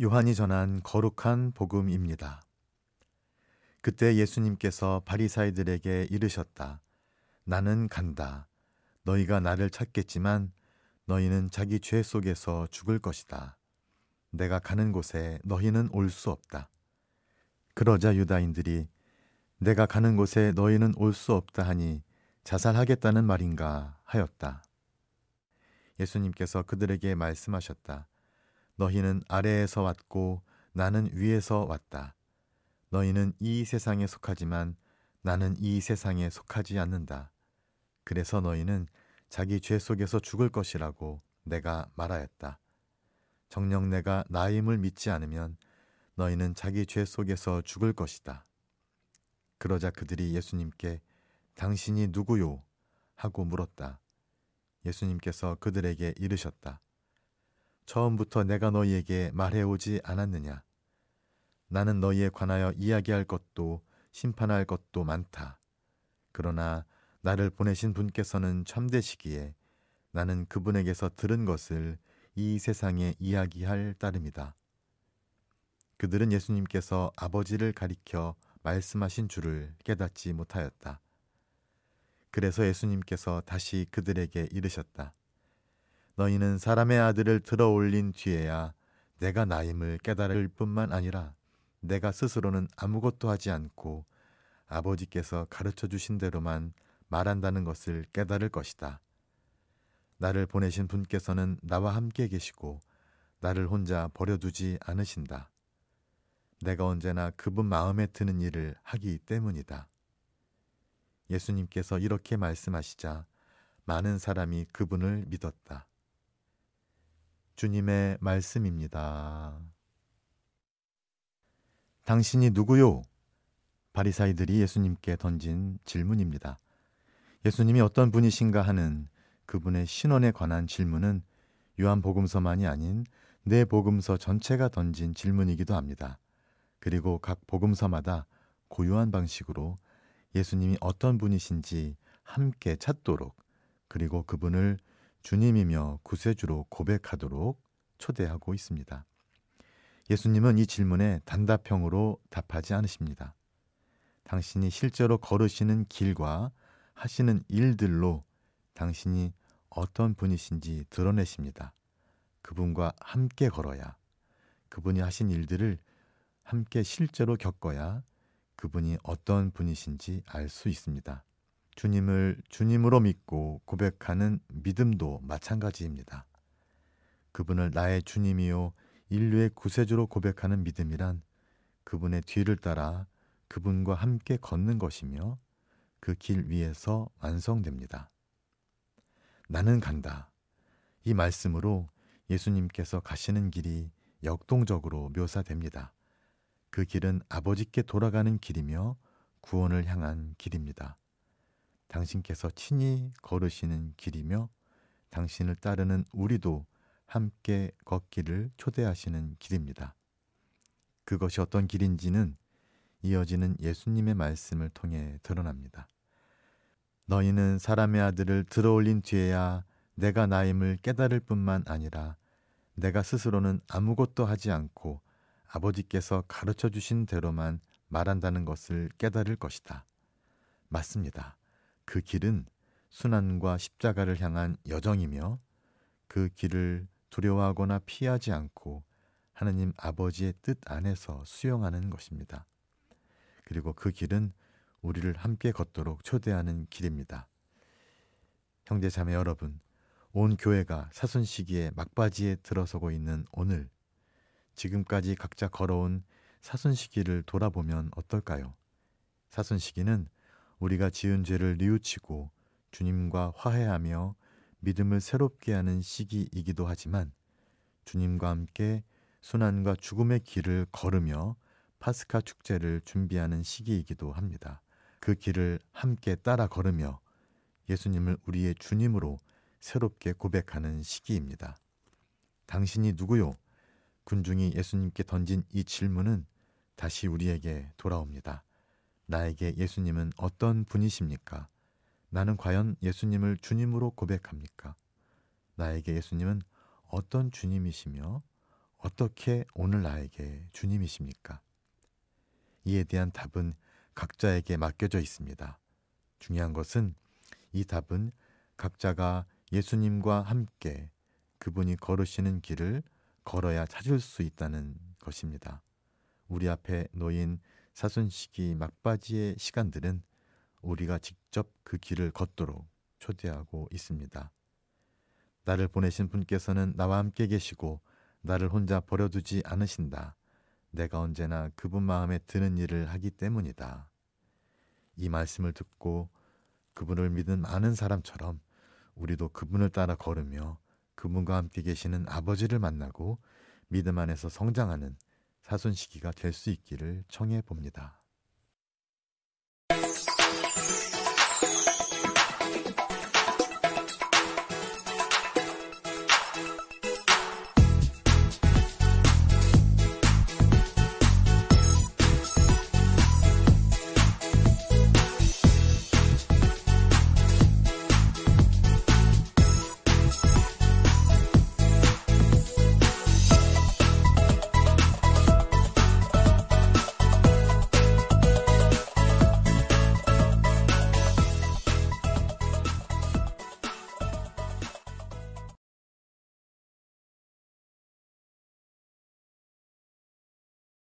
요한이 전한 거룩한 복음입니다. 그때 예수님께서 바리사이들에게 이르셨다. 나는 간다. 너희가 나를 찾겠지만 너희는 자기 죄 속에서 죽을 것이다. 내가 가는 곳에 너희는 올 수 없다. 그러자 유다인들이 내가 가는 곳에 너희는 올 수 없다 하니 자살하겠다는 말인가 하였다. 예수님께서 그들에게 말씀하셨다. 너희는 아래에서 왔고 나는 위에서 왔다. 너희는 이 세상에 속하지만 나는 이 세상에 속하지 않는다. 그래서 너희는 자기 죄 속에서 죽을 것이라고 내가 말하였다. 정녕 내가 나임을 믿지 않으면 너희는 자기 죄 속에서 죽을 것이다. 그러자 그들이 예수님께 당신이 누구요? 하고 물었다. 예수님께서 그들에게 이르셨다. 처음부터 내가 너희에게 말해오지 않았느냐? 나는 너희에 관하여 이야기할 것도 심판할 것도 많다. 그러나 나를 보내신 분께서는 참되시기에 나는 그분에게서 들은 것을 이 세상에 이야기할 따름이다. 그들은 예수님께서 아버지를 가리켜 말씀하신 줄을 깨닫지 못하였다. 그래서 예수님께서 다시 그들에게 이르셨다. 너희는 사람의 아들을 들어 올린 뒤에야 내가 나임을 깨달을 뿐만 아니라 내가 스스로는 아무것도 하지 않고 아버지께서 가르쳐 주신 대로만 말한다는 것을 깨달을 것이다. 나를 보내신 분께서는 나와 함께 계시고 나를 혼자 버려두지 않으신다. 내가 언제나 그분 마음에 드는 일을 하기 때문이다. 예수님께서 이렇게 말씀하시자 많은 사람이 그분을 믿었다. 주님의 말씀입니다. 당신이 누구요? 바리사이들이 예수님께 던진 질문입니다. 예수님이 어떤 분이신가 하는 그분의 신원에 관한 질문은 요한복음서만이 아닌 네 복음서 전체가 던진 질문이기도 합니다. 그리고 각 복음서마다 고유한 방식으로 예수님이 어떤 분이신지 함께 찾도록, 그리고 그분을 주님이며 구세주로 고백하도록 초대하고 있습니다. 예수님은 이 질문에 단답형으로 답하지 않으십니다. 당신이 실제로 걸으시는 길과 하시는 일들로 당신이 어떤 분이신지 드러내십니다. 그분과 함께 걸어야, 그분이 하신 일들을 함께 실제로 겪어야 그분이 어떤 분이신지 알 수 있습니다. 주님을 주님으로 믿고 고백하는 믿음도 마찬가지입니다. 그분을 나의 주님이요 인류의 구세주로 고백하는 믿음이란 그분의 뒤를 따라 그분과 함께 걷는 것이며 그 길 위에서 완성됩니다. 나는 간다. 이 말씀으로 예수님께서 가시는 길이 역동적으로 묘사됩니다. 그 길은 아버지께 돌아가는 길이며 구원을 향한 길입니다. 당신께서 친히 걸으시는 길이며 당신을 따르는 우리도 함께 걷기를 초대하시는 길입니다. 그것이 어떤 길인지는 이어지는 예수님의 말씀을 통해 드러납니다. 너희는 사람의 아들을 들어올린 뒤에야 내가 나임을 깨달을 뿐만 아니라 내가 스스로는 아무것도 하지 않고 아버지께서 가르쳐 주신 대로만 말한다는 것을 깨달을 것이다. 맞습니다. 그 길은 순환과 십자가를 향한 여정이며 그 길을 두려워하거나 피하지 않고 하느님 아버지의 뜻 안에서 수용하는 것입니다. 그리고 그 길은 우리를 함께 걷도록 초대하는 길입니다. 형제 자매 여러분, 온 교회가 사순 시기에 막바지에 들어서고 있는 오늘, 지금까지 각자 걸어온 사순 시기를 돌아보면 어떨까요? 사순 시기는 우리가 지은 죄를 뉘우치고 주님과 화해하며 믿음을 새롭게 하는 시기이기도 하지만 주님과 함께 순환과 죽음의 길을 걸으며 파스카 축제를 준비하는 시기이기도 합니다. 그 길을 함께 따라 걸으며 예수님을 우리의 주님으로 새롭게 고백하는 시기입니다. 당신이 누구요? 군중이 예수님께 던진 이 질문은 다시 우리에게 돌아옵니다. 나에게 예수님은 어떤 분이십니까? 나는 과연 예수님을 주님으로 고백합니까? 나에게 예수님은 어떤 주님이시며 어떻게 오늘 나에게 주님이십니까? 이에 대한 답은 각자에게 맡겨져 있습니다. 중요한 것은 이 답은 각자가 예수님과 함께 그분이 걸으시는 길을 걸어야 찾을 수 있다는 것입니다. 우리 앞에 놓인 사순시기 막바지의 시간들은 우리가 직접 그 길을 걷도록 초대하고 있습니다. 나를 보내신 분께서는 나와 함께 계시고 나를 혼자 버려두지 않으신다. 내가 언제나 그분 마음에 드는 일을 하기 때문이다. 이 말씀을 듣고 그분을 믿은 많은 사람처럼 우리도 그분을 따라 걸으며 그분과 함께 계시는 아버지를 만나고 믿음 안에서 성장하는 사순시기가 될 수 있기를 청해 봅니다.